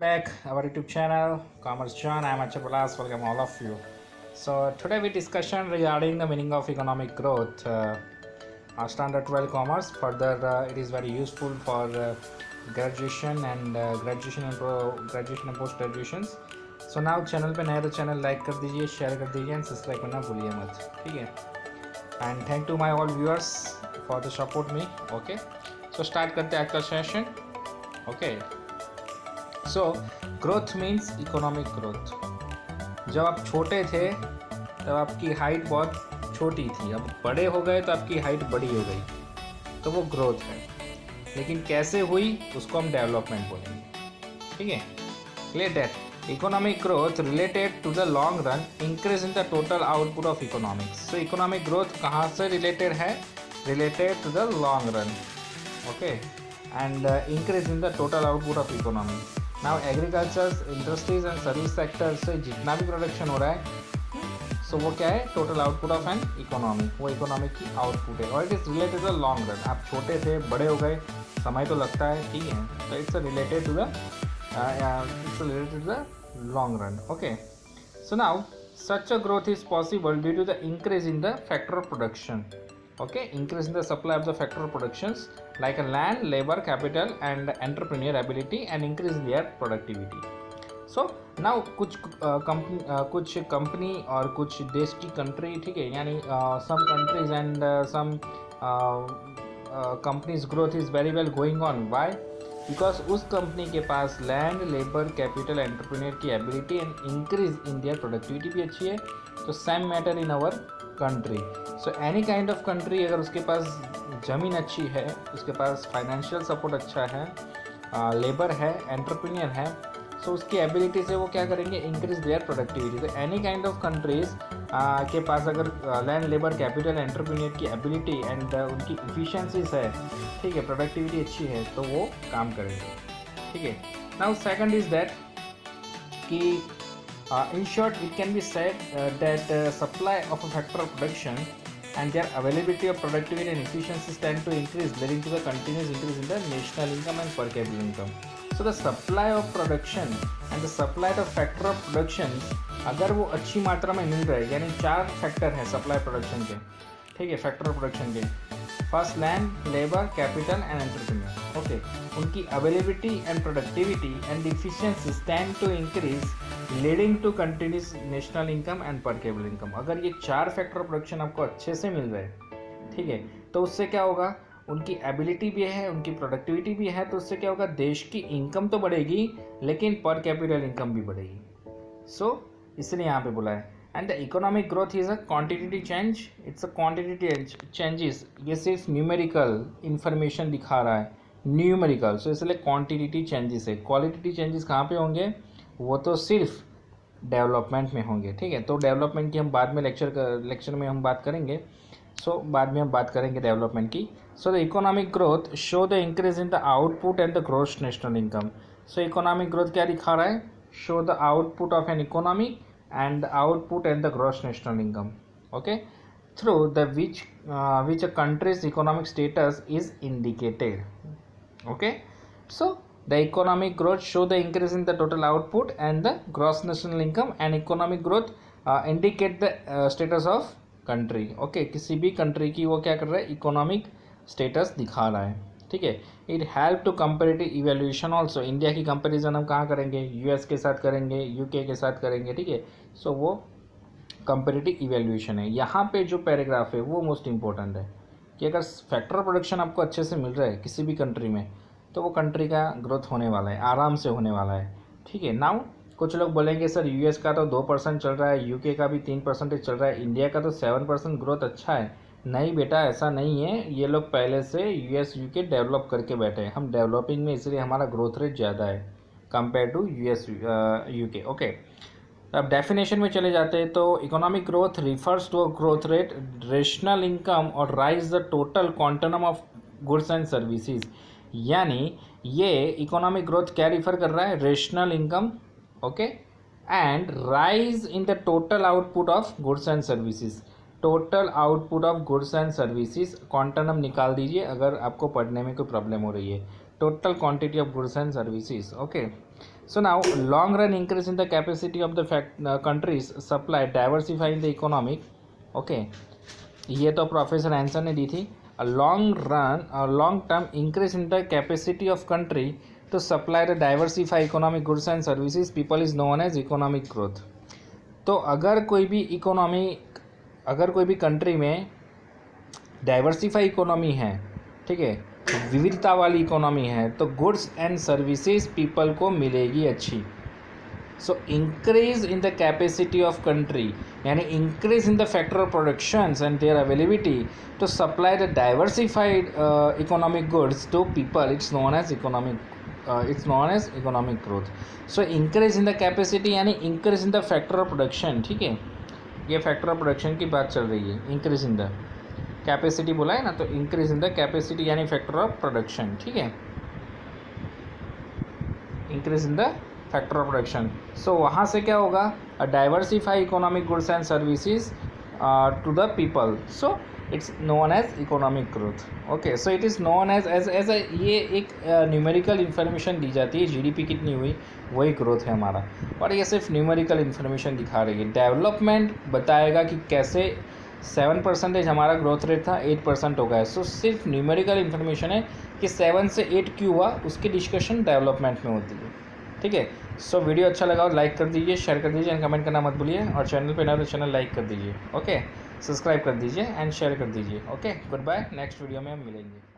Back our YouTube channel, Commerce John. I'm Achapalas. Welcome all of you. So today we discussion regarding the meaning of economic growth. Standard 12 Commerce. Further, it is very useful for graduation and graduation and post graduations. So now channel पे नया तो channel like कर दीजिए, share कर दीजिए and subscribe करना भूलिए मत, ठीक है? And thank to my all viewers for the support me. Okay. So start करते हैं आज का session. Okay. So growth means economic growth. जब आप छोटे थे तब आपकी हाइट बहुत छोटी थी, अब बड़े हो गए तो आपकी हाइट बड़ी हो गई, तो वो ग्रोथ है। लेकिन कैसे हुई उसको हम डेवलपमेंट बोलेंगे, ठीक है? Clear that economic growth related to the long run increase in the total output of economics. So economic growth कहाँ से रिलेटेड है? Related to the long run, okay, and increase in the total output of economy. Now agriculture, industries and service sector से जितना भी production हो रहा है, सो वो क्या है? Total output of an economy, वो इकोनॉमी की आउटपुट है और it is related to the long run. आप छोटे थे, बड़े हो गए, समय तो लगता है, ठीक है? तो it's related to the long run, okay. So now such a growth is possible due to the increase in the factor of production, okay, increase in the supply of the factor of productions like a land, labor, capital and entrepreneur ability and increase in their productivity. So now कुछ company और कुछ देश की country, ठीक है, यानी some countries and some companies growth is very well going on. Why? Because उस company के पास लैंड, लेबर, कैपिटल, एंटरप्रेन्योर की ability and increase in their productivity भी अच्छी है। तो same matter in our country. So any kind of country, अगर उसके पास ज़मीन अच्छी है, उसके पास फाइनेंशियल सपोर्ट अच्छा है, लेबर है, एंटरप्रेन्योर है, सो उसकी एबिलिटी से वो क्या करेंगे? Increase their productivity. तो एनी काइंड ऑफ कंट्रीज के पास अगर लैंड, लेबर, कैपिटल, एंटरप्रेन्योर की एबिलिटी एंड उनकी इफिशिएंसीज है, ठीक है, प्रोडक्टिविटी अच्छी है, तो वो काम करेंगे, ठीक है? नाउ सेकंड इज दैट कि in short it can be said that supply of a factor of production and their availability of productivity and efficiency tend to increase, leading to the continuous increase in the national income and per capita income. So the supply of production and the supply of factor of production, अगर वो अच्छी मात्रा में मिल रहे, यानी 4 factor हैं supply production के, ठीक है, फैक्टर ऑफ प्रोडक्शन के। First land, labour, capital and entrepreneur, okay, उनकी availability and productivity and efficiency tend to increase, leading to continuous national income and per capita income. अगर ये 4 फैक्टर ऑफ प्रोडक्शन आपको अच्छे से मिल रहे, ठीक है, तो उससे क्या होगा? उनकी एबिलिटी भी है, उनकी प्रोडक्टिविटी भी है, तो उससे क्या होगा? देश की इनकम तो बढ़ेगी, लेकिन पर कैपिटल इनकम भी बढ़ेगी। सो इसलिए यहाँ पे बोला है and the economic growth is a quantity change, it's a quantity changes. ये सिर्फ न्यूमेरिकल इंफॉर्मेशन दिखा रहा है, न्यूमेरिकल, सो इसलिए क्वांटिटी चेंजेस है। क्वालिटी चेंजेस कहाँ पे होंगे? वो तो सिर्फ डेवलपमेंट में होंगे, ठीक है? तो डेवलपमेंट की हम बाद में लेक्चर में हम बात करेंगे। बाद में हम बात करेंगे डेवलपमेंट की। So the economic growth show the increase in the output and the gross national income. So economic growth क्या दिखा रहा है? Show the output of an economy and the output and the gross national income, okay, through the which a country's economic status is indicated, okay. So the economic growth show the increase in the total output and the gross national income, and economic growth indicate the status of country, okay। किसी भी country की वो क्या कर रहा है? Economic status दिखा रहा है, ठीक है। It help to comparative evaluation also. India की कंपेरिजन हम कहाँ करेंगे? यूएस के साथ करेंगे, यूके के साथ करेंगे, ठीक है। सो वो कंपेरेटिव इवेल्यूशन है। यहाँ पे जो पैराग्राफ है वो मोस्ट इंपॉर्टेंट है कि अगर फैक्टर ऑफ प्रोडक्शन आपको अच्छे से मिल रहा है किसी भी कंट्री में, तो वो कंट्री का ग्रोथ होने वाला है, आराम से होने वाला है, ठीक है। नाउ कुछ लोग बोलेंगे सर यूएस का तो 2% चल रहा है, यूके का भी 3% चल रहा है, इंडिया का तो 7% ग्रोथ अच्छा है। नहीं बेटा, ऐसा नहीं है। ये लोग पहले से यूएस यूके डेवलप करके बैठे हैं, हम डेवलपिंग में, इसलिए हमारा ग्रोथ रेट ज़्यादा है compare to US UK, okay. अब डेफिनेशन में चले जाते हैं तो economic growth refers to a growth rate, national income और rise the total quantum of goods and services. यानी ये इकोनॉमिक ग्रोथ क्या रिफर कर रहा है? National income, okay, and rise in the total output of goods and services. Total output of goods and services quantum निकाल दीजिए अगर आपको पढ़ने में कोई प्रॉब्लम हो रही है। total quantity of goods and services. Okay, so now long run increase in the capacity of the countries supply diversifying the economic. Okay, ये तो प्रोफेसर आंसर ने दी थी. A long term increase in the capacity of country to supply the diversify economic goods and services people is known as economic growth. तो अगर कोई भी country में diversify economy है, ठीक है, विविधता वाली इकोनॉमी है, तो गुड्स एंड सर्विसेज पीपल को मिलेगी अच्छी. So increase in the capacity of country यानी increase in the factor of productions and their availability to supply the diversified economic goods to people, it's known as economic growth. So increase in the capacity यानी increase in the factor of production. ठीक है, ये factor of production की बात चल रही है. Increase in the capacity बोला है ना, तो इंक्रीज इन द कैपेसिटी यानी फैक्टर ऑफ प्रोडक्शन. ठीक है, increase in the factor of production. So वहाँ से क्या होगा, diversify economic goods and services to the people. So it's known as economic growth. Okay, so it is known as ये एक numerical information दी जाती है. जीडीपी कितनी हुई वही ग्रोथ है हमारा, और ये सिर्फ न्यूमेरिकल इन्फॉर्मेशन दिखा रही है. डेवलपमेंट बताएगा कि कैसे 7% हमारा ग्रोथ रेट था, 8% हो गया. सो सिर्फ न्यूमेरिकल इन्फॉर्मेशन है कि 7 से 8 क्यों हुआ, उसकी डिस्कशन डेवलपमेंट में होती है. ठीक है, सो वीडियो अच्छा लगा और लाइक कर दीजिए, शेयर कर दीजिए एंड कमेंट करना मत भूलिए, और चैनल पे नए तो चैनल लाइक कर दीजिए. ओके, सब्सक्राइब कर दीजिए एंड शेयर कर दीजिए. Okay, good bye, next video में हम मिलेंगे.